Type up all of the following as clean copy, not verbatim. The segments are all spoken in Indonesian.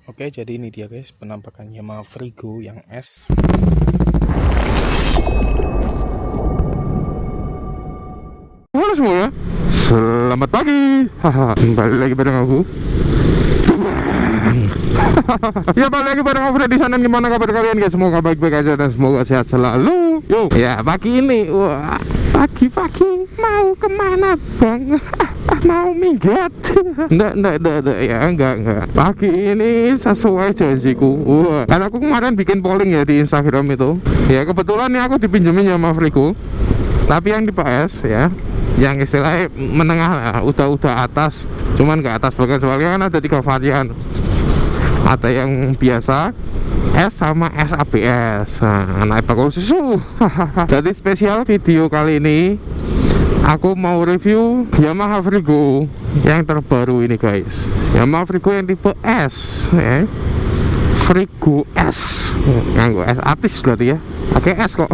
Oke, jadi ini dia guys penampakan Yamaha Frigo yang S. Halo semua, selamat pagi. Balik lagi bareng aku. Ya, balik lagi bareng aku di sana. Gimana kabar kalian guys? Semoga baik-baik aja dan semoga sehat selalu. Yo, ya pagi ini, wah, pagi-pagi mau kemana bang? Mau minggat? Enggak ya, enggak. Pagi ini sesuai janjiku. Wah, karena aku kemarin bikin polling ya di Instagram itu. Ya kebetulan nih aku dipinjemin sama Frigo. Tapi yang di PS ya, yang istilahnya menengah lah, udah atas, cuman ke atas bagian soalnya kan ada 3 varian. Ada yang biasa, S sama SABS. Nah, naik bakul susu. Jadi spesial video kali ini aku mau review Yamaha Frigo yang terbaru ini guys. Yamaha Frigo yang tipe S ya. Frigo S, nganggo S apis berarti ya, pakai S kok.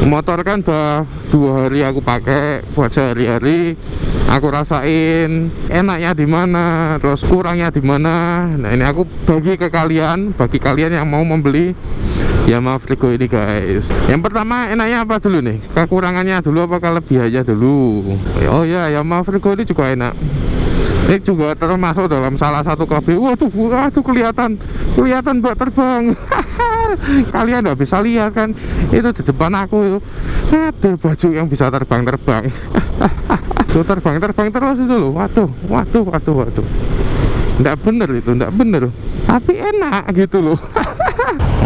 Motor kan udah 2 hari aku pakai buat sehari-hari. Aku rasain enaknya di mana, terus kurangnya di mana. Nah ini aku bagi ke kalian, bagi kalian yang mau membeli Yamaha Frigo ini guys. Yang pertama enaknya apa dulu nih? Kekurangannya dulu apa kelebihannya dulu? Oh ya, Yamaha Frigo ini juga enak. Ini juga termasuk dalam salah satu kelebihan. Waduh, kelihatan buat terbang. Kalian nggak bisa lihat kan? Itu di depan aku ada baju yang bisa terbang. Tuh terbang terus itu loh. Waduh. Nggak bener. Tapi enak gitu loh.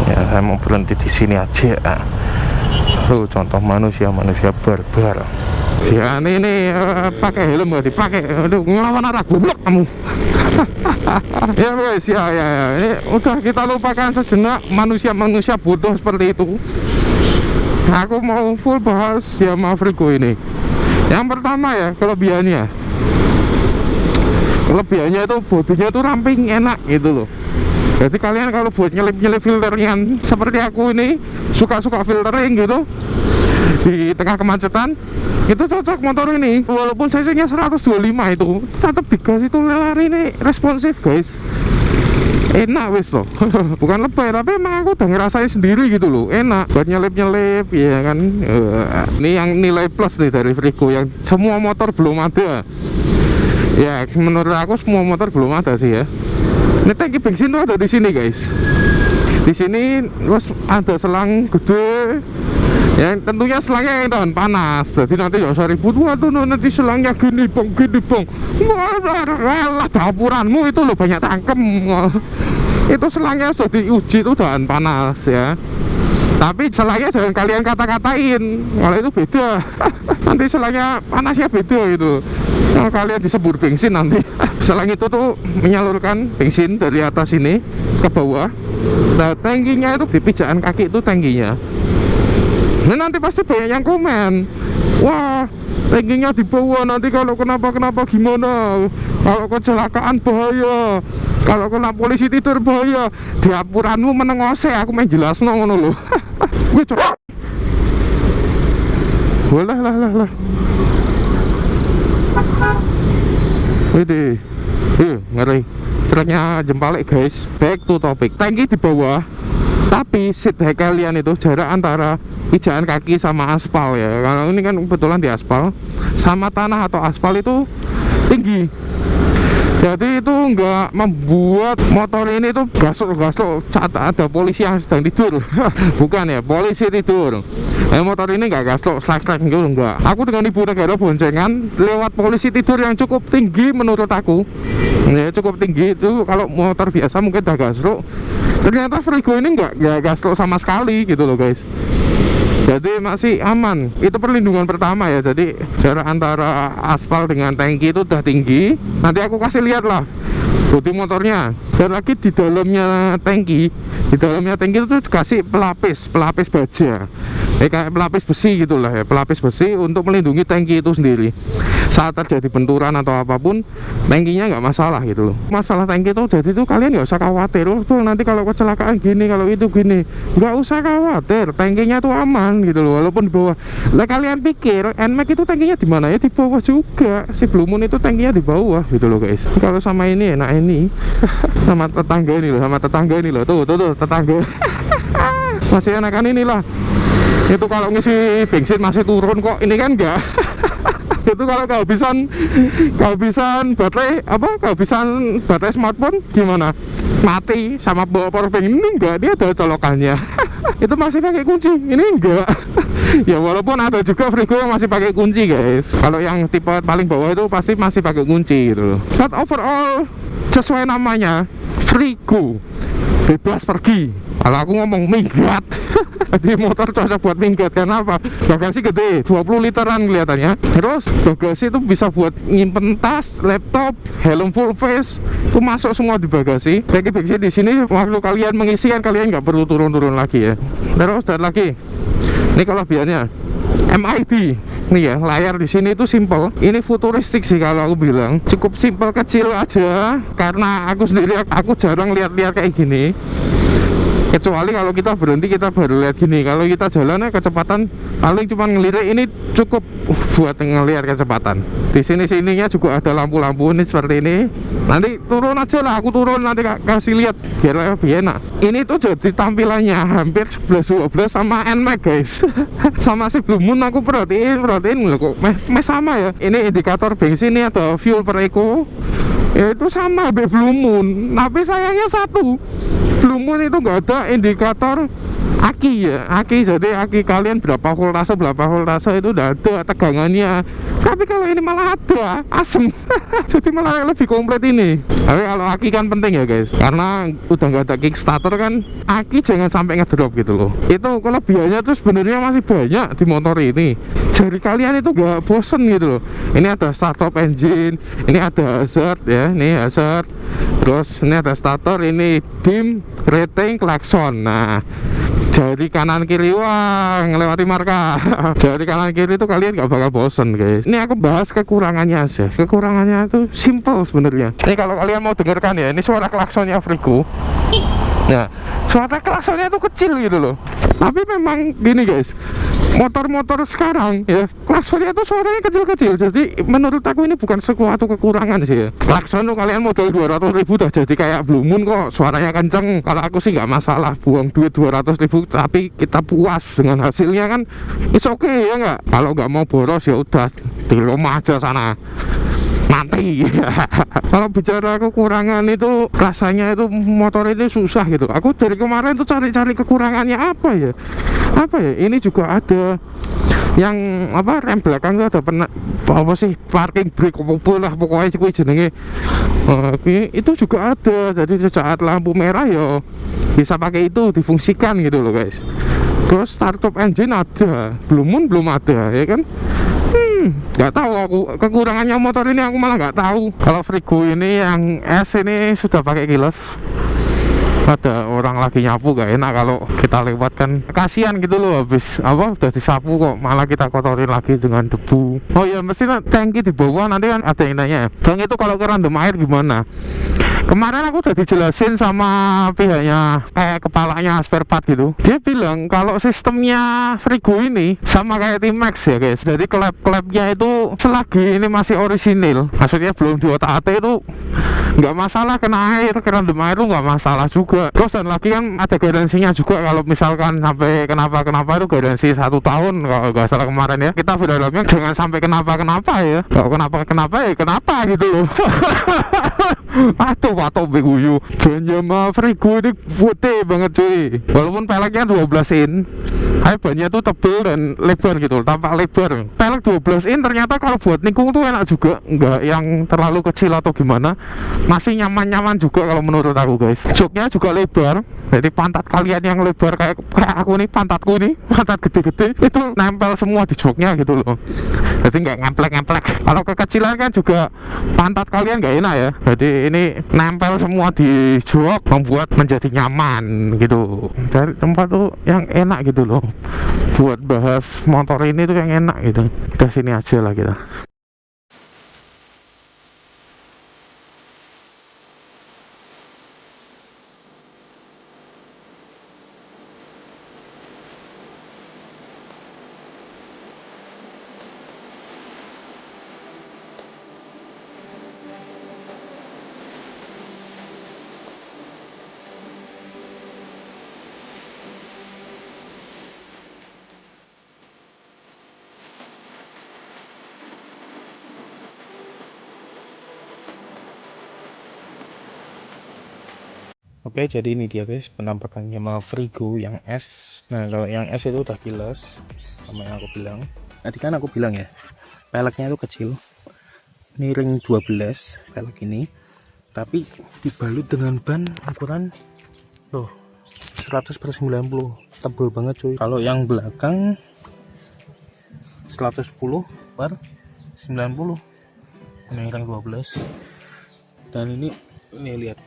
Ya, saya mau berhenti di sini aja. Tuh contoh manusia barbar. Ya ini pakai helm nggak dipakai, aduh ngelawan arah goblok kamu. Ya guys, ya ini udah kita lupakan sejenak manusia bodoh seperti itu. Aku mau full bahas Yamaha Frigo ini. Yang pertama ya kelebihannya itu bodinya tuh ramping, enak gitu loh. Jadi kalian kalau buat nyelip filternya seperti aku ini, suka filtering gitu di tengah kemacetan, itu cocok motor ini. Walaupun cc-nya 125 itu tetap digas itu lari ini responsif guys, enak wis loh. Bukan lebay tapi emang aku udah ngerasain sendiri gitu loh, enak buat nyelip ya kan. Ini yang nilai plus nih dari Frigo yang semua motor belum ada ya, menurut aku semua motor belum ada sih ya. Ini tangki bensin tuh ada di sini guys. Di sini terus ada selang gede yang tentunya selangnya yang tahan panas. Jadi nanti gak usah ribut, waduh nanti selangnya gini bang. Wah, dapurmu itu loh banyak tangkem. Itu selangnya sudah diuji itu tahan panas ya. Tapi selangnya jangan kalian kata-katain kalau itu beda. Nanti selangnya panasnya beda gitu. Kalau kalian disebur bensin nanti. Selang itu tuh menyalurkan bensin dari atas ini ke bawah. Nah tangkinya itu di pijakan kaki itu tangkinya. Nah nanti pasti banyak yang komen, wah tangkinya di bawah, nanti kalau kenapa gimana, kalau kecelakaan bahaya, kalau kena polisi tidur bahaya. Di apuranmu menengose aku main jelas ngono loh. Gue coba lah ini ngeri truknya jempalik guys. Back to topic, tangki di bawah tapi seat kalian itu jarak antara pijakan kaki sama aspal ya. Kalau ini kan kebetulan di aspal, sama tanah atau aspal itu tinggi. Jadi itu nggak membuat motor ini tuh gasuk saat ada polisi yang sedang tidur. Bukan ya, polisi tidur. Motor ini nggak gasuk slack gitu, enggak. Aku dengan ibu negara boncengan lewat polisi tidur yang cukup tinggi menurut aku. Ya cukup tinggi itu, kalau motor biasa mungkin udah gasuk. Ternyata Frigo ini nggak gasuk sama sekali gitu loh guys. Jadi masih aman. Itu perlindungan pertama ya. Jadi jarak antara aspal dengan tangki itu udah tinggi. Nanti aku kasih lihat lah bodi motornya. Dan lagi di dalamnya tangki Di dalamnya tangki itu dikasih pelapis baja, kayak pelapis besi gitulah ya, pelapis besi untuk melindungi tangki itu sendiri. Saat terjadi benturan atau apapun, tangkinya nggak masalah gitu loh. Masalah tangki itu jadi tuh kalian nggak usah khawatir loh tuh nanti kalau kecelakaan gini, kalau itu gini, nggak usah khawatir, tangkinya tuh aman gitu loh. Walaupun di bawah, lah kalian pikir NMAX itu tangkinya di mana ya? Di bawah juga. Si Blue Moon itu tangkinya di bawah gitu loh guys. Kalau sama ini enak ini sama tetangga ini loh, tuh tetangga masih enakan inilah. Itu kalau ngisi bensin masih turun kok, ini kan enggak. Itu kalau kehabisan baterai smartphone gimana? Mati sama bawa powerbank. Ini enggak, dia ada colokannya. Itu masih pakai kunci, ini enggak. Ya walaupun ada juga Frigo yang masih pakai kunci guys. Kalau yang tipe paling bawah itu pasti masih pakai kunci gitu loh. But overall sesuai namanya Frigo, bebas pergi. Kalau aku ngomong minggat. Jadi motor cocok buat minggat. Karena apa? Bagasi gede, 20 literan kelihatannya. Terus bagasi itu bisa buat nyimpen tas, laptop, helm full face, itu masuk semua di bagasi. Bagasi di sini waktu kalian mengisi kan kalian nggak perlu turun-turun lagi ya. Terus dan lagi, ini kelebihannya MID nih ya, layar di sini itu simple. Ini futuristik sih kalau aku bilang, cukup simple kecil aja. Karena aku sendiri aku jarang lihat-lihat kayak gini. Kecuali kalau kita berhenti kita baru lihat gini. Kalau kita jalannya kecepatan paling cuma ngelirik, ini cukup buat ngelihat kecepatan. Di sininya juga ada lampu-lampu ini seperti ini. Nanti turun aja lah, aku turun nanti kasih lihat biar lebih enak. Ini tuh jadi tampilannya hampir 11-12 sama NMAX guys. Sama si Blue Moon aku perhatiin loh, kok sama ya. Ini indikator bensin, ini ada fuel per eco. Ya itu sama Blue Moon, tapi sayangnya satu, Blue Moon itu nggak ada indikator aki ya, jadi aki kalian berapa voltase itu udah ada tegangannya. Tapi kalau ini malah ada, asem. Jadi malah lebih komplit ini. Tapi kalau aki kan penting ya guys, karena udah nggak ada kickstarter kan, aki jangan sampai ngedrop gitu loh. Itu kelebihannya tuh sebenarnya masih banyak di motor ini. Jadi kalian itu nggak bosen gitu loh. Ini ada start-stop engine, ini ada hazard ya, ini hazard. Terus ini ada starter, ini dim, rating, klakson. Nah, jari kanan kiri, wah ngelewati marka. Jari kanan kiri itu kalian nggak bakal bosen guys. Ini aku bahas kekurangannya aja. Kekurangannya itu simple sebenarnya. Ini kalau kalian mau dengarkan ya, ini suara klaksonnya Frigo. Nah, suara klaksonnya itu kecil gitu loh. Tapi memang gini guys, motor-motor sekarang ya, klaksonnya itu suaranya kecil-kecil. Jadi menurut aku ini bukan suatu kekurangan sih ya. Klakson tuh kalian modal 200.000 dah jadi kayak Blue Moon kok suaranya kenceng. Kalau aku sih nggak masalah buang duit 200.000, tapi kita puas dengan hasilnya kan, it's okay ya nggak? Kalau nggak mau boros ya udah di rumah aja sana mati. Kalau bicara kekurangan itu rasanya itu motor ini susah gitu. Aku dari kemarin tuh cari-cari kekurangannya apa ya. Ini juga ada yang rem belakang tuh ada parking brake lah pokoknya sih jenenge. Itu juga ada. Jadi saat lampu merah ya bisa pakai itu difungsikan gitu loh guys. Terus startup engine ada, Blue Moon belum ada ya kan. Nggak tahu aku kekurangannya motor ini, aku malah nggak tahu. Kalau Frigo ini yang S ini sudah pakai kilas. Ada orang lagi nyapu, gak enak kalau kita lewat kan, kasihan gitu loh, habis udah disapu kok malah kita kotorin lagi dengan debu. Oh ya, mesti tangki di bawah nanti kan ada yang nanya, Bang itu kalau kerendam air gimana? Kemarin aku udah dijelasin sama pihaknya kayak kepalanya spare part gitu. Dia bilang kalau sistemnya Frigo ini sama kayak T-Max ya guys. Jadi klep-klepnya itu selagi ini masih orisinil, maksudnya belum diotak-atik itu nggak masalah, kena air, kerendam air itu nggak masalah juga. Terus dan lagi kan ada garansinya juga, kalau misalkan sampai kenapa itu garansi 1 tahun kalau nggak salah kemarin ya. Kita berharapnya jangan sampai kenapa ya. Kalau kenapa ya kenapa gitu loh. Atau beguyu Banjama Frigo ini putih banget cuy. Walaupun peleknya 12 in, bannya tuh tebel dan lebar gitu, tampak lebar. Pelek 12 in ternyata kalau buat nikung tuh enak juga, nggak yang terlalu kecil atau gimana, masih nyaman-nyaman juga kalau menurut aku guys. Joknya juga lebar, jadi pantat kalian yang lebar kayak aku nih, pantatku nih, pantat gede-gede itu nempel semua di joknya gitu loh, jadi nggak ngemplek-ngemplek. Kalau kekecilan kan juga pantat kalian nggak enak ya, jadi ini nempel semua di jok, membuat menjadi nyaman gitu. Dari tempat tuh yang enak gitu loh, buat bahas motor ini tuh yang enak gitu. Kita sini aja lah kita. Oke, jadi ini dia guys penampakan Yamaha Frigo yang S. Nah, kalau yang S itu udah kilas sama yang aku bilang. Tadi kan aku bilang ya, peleknya itu kecil. Ini ring 12 pelek ini, tapi dibalut dengan ban ukuran loh 100/90, tebel banget cuy. Kalau yang belakang 110/90, ini ring 12. Dan ini lihat,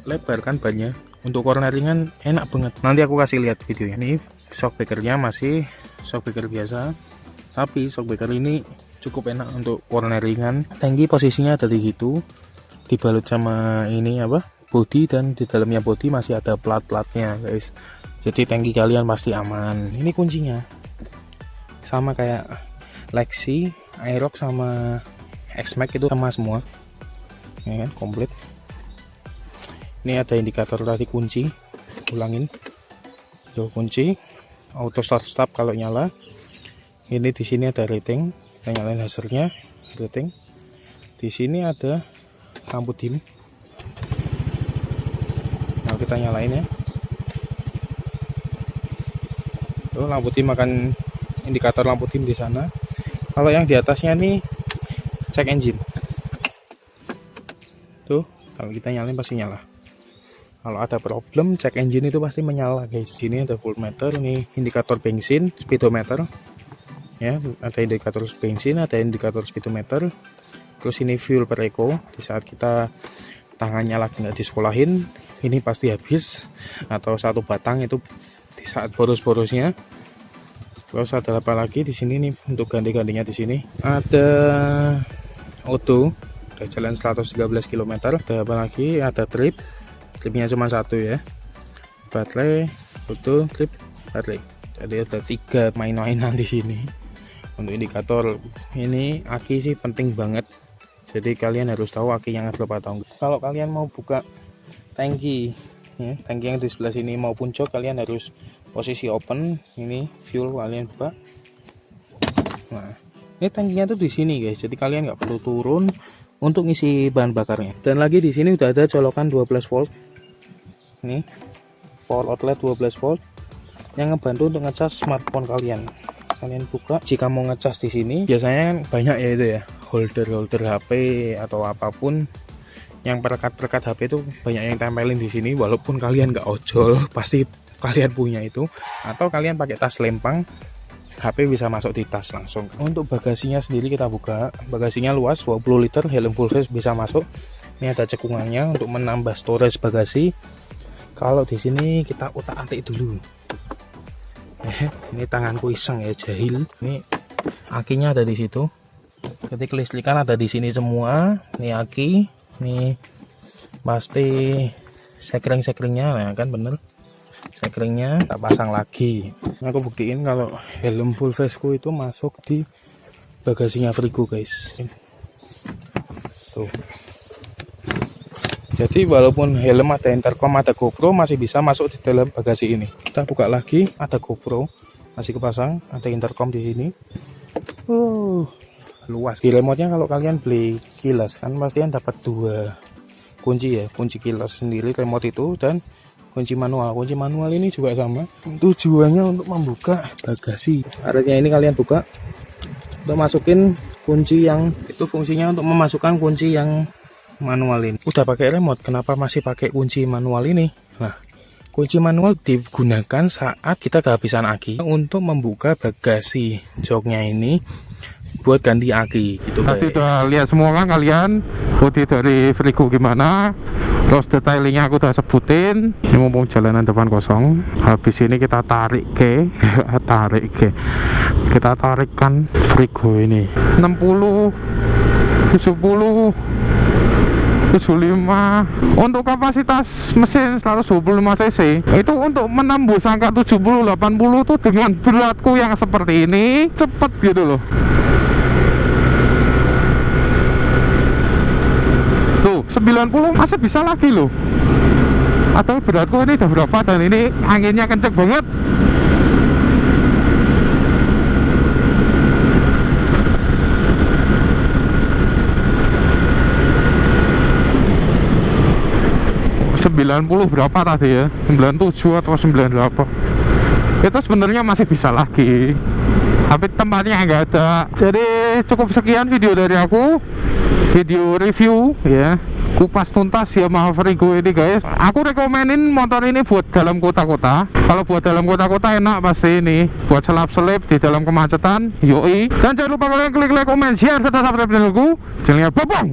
lebar kan bannya, untuk corneringan enak banget. Nanti aku kasih lihat videonya. Ini shockbreakernya masih shockbreaker biasa, tapi shockbreaker ini cukup enak untuk corneringan. Tangki posisinya ada di situ, dibalut sama ini apa, body, dan di dalamnya body masih ada plat-platnya guys, jadi tangki kalian pasti aman. Ini kuncinya sama kayak Lexi, Aerox sama X-Max itu sama semua ya kan, komplit. Ini ada indikator tadi kunci, ulangin, tuh kunci, auto start stop kalau nyala. Ini di sini ada rating, kita nyalain hazardnya, rating. Di sini ada lampu dim. Nah, kita nyalain ya. Tuh lampu dim akan indikator lampu dim di sana. Kalau yang di atasnya nih check engine. Tuh, kalau kita nyalain pasti nyala. Kalau ada problem cek engine itu pasti menyala guys. Sini ada voltmeter, ini indikator bensin, speedometer. Ya, ada indikator bensin, ada indikator speedometer. Terus ini fuel per eco. Di saat kita tangannya lagi nggak disekolahin, ini pasti habis, atau satu batang itu di saat boros-borosnya. Terus ada apa lagi di sini nih untuk ganti-gantinya di sini. Ada auto, udah jalan 113 km. Ada apa lagi? Ada trip. Tripnya cuma satu ya, baterai, auto, trip, baterai. Jadi ada 3 main-mainan di sini. Untuk indikator ini aki sih penting banget. Jadi kalian harus tahu akinya berapa tahun. Kalau kalian mau buka tangki, ya, tangki yang di sebelah sini maupun jok, kalian harus posisi open. Ini fuel kalian buka. Nah, ini tangkinya tuh di sini guys. Jadi kalian nggak perlu turun untuk ngisi bahan bakarnya. Dan lagi di sini udah ada colokan 12 volt. Nih, power outlet 12 volt yang ngebantu untuk ngecas smartphone kalian. Kalian buka, jika mau ngecas di sini, biasanya kan banyak ya itu ya, holder HP atau apapun yang perekat HP itu banyak yang tempelin di sini. Walaupun kalian nggak ojol, pasti kalian punya itu. Atau kalian pakai tas lempang, HP bisa masuk di tas langsung. Untuk bagasinya sendiri kita buka, bagasinya luas 20 liter, helm full face bisa masuk. Ini ada cekungannya untuk menambah storage bagasi. Kalau di sini kita utak-atik dulu. Ini tanganku iseng ya, jahil. Ini akinya ada di situ. Jadi kelistrikan ada di sini semua. Ini aki, ini pasti sekring-sekringnya, nah kan bener. Sekringnya tak pasang lagi. Aku buktiin kalau helm full face ku itu masuk di bagasinya Frigo guys. Tuh. Jadi walaupun helm ada intercom, ada GoPro, masih bisa masuk di dalam bagasi ini. Kita buka lagi, ada GoPro masih kepasang, ada intercom di sini. Luas. Di remote-nya kalau kalian beli kilas kan pastikan dapat 2 kunci ya, kunci kilas sendiri remote itu, dan kunci manual. Kunci manual ini juga sama, tujuannya untuk membuka bagasi. Artinya ini kalian buka untuk masukin kunci yang itu, fungsinya untuk memasukkan kunci yang manual ini. Udah pakai remote, kenapa masih pakai kunci manual ini? Nah, kunci manual digunakan saat kita kehabisan aki untuk membuka bagasi joknya ini buat ganti aki gitu guys. Nanti udah lihat semua kan kalian bodi dari Frigo gimana, terus detailingnya aku udah sebutin. Ini mumpung jalanan depan kosong, habis ini kita tarik ke kita tarikkan Frigo ini 60 70 75 untuk kapasitas mesin 125 cc. Itu untuk menembus angka 70 80 tuh dengan beratku yang seperti ini cepet gitu loh. Tuh 90 masih bisa lagi loh. Atau beratku ini udah berapa dan ini anginnya kenceng banget. Berapa tadi ya, 97 atau 98. Itu sebenarnya masih bisa lagi, tapi tempatnya nggak ada. Jadi cukup sekian video dari aku, video review ya, kupas tuntas Yamaha Frigo ini guys. Aku rekomenin motor ini buat dalam kota-kota. Kalau buat dalam kota-kota enak pasti ini. Buat selap-selip di dalam kemacetan, yoi. Dan jangan lupa kalian klik like, comment, share, serta subscribe channelku. Jangan lupa Bang.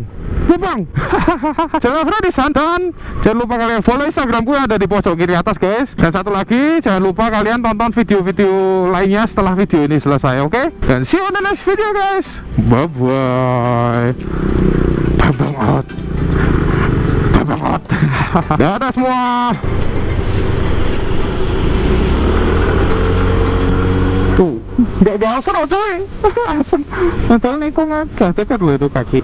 Jangan lupa dan jangan lupa kalian follow Instagramku yang ada di pojok kiri atas guys. Dan satu lagi, jangan lupa kalian tonton video-video lainnya setelah video ini selesai, oke? Dan see you on the next video guys. Bye bye. Bang out. Dadah semua. Tuh, nggak asal coy. Asal. Padahal nih kok nggak dekat loh itu kaki.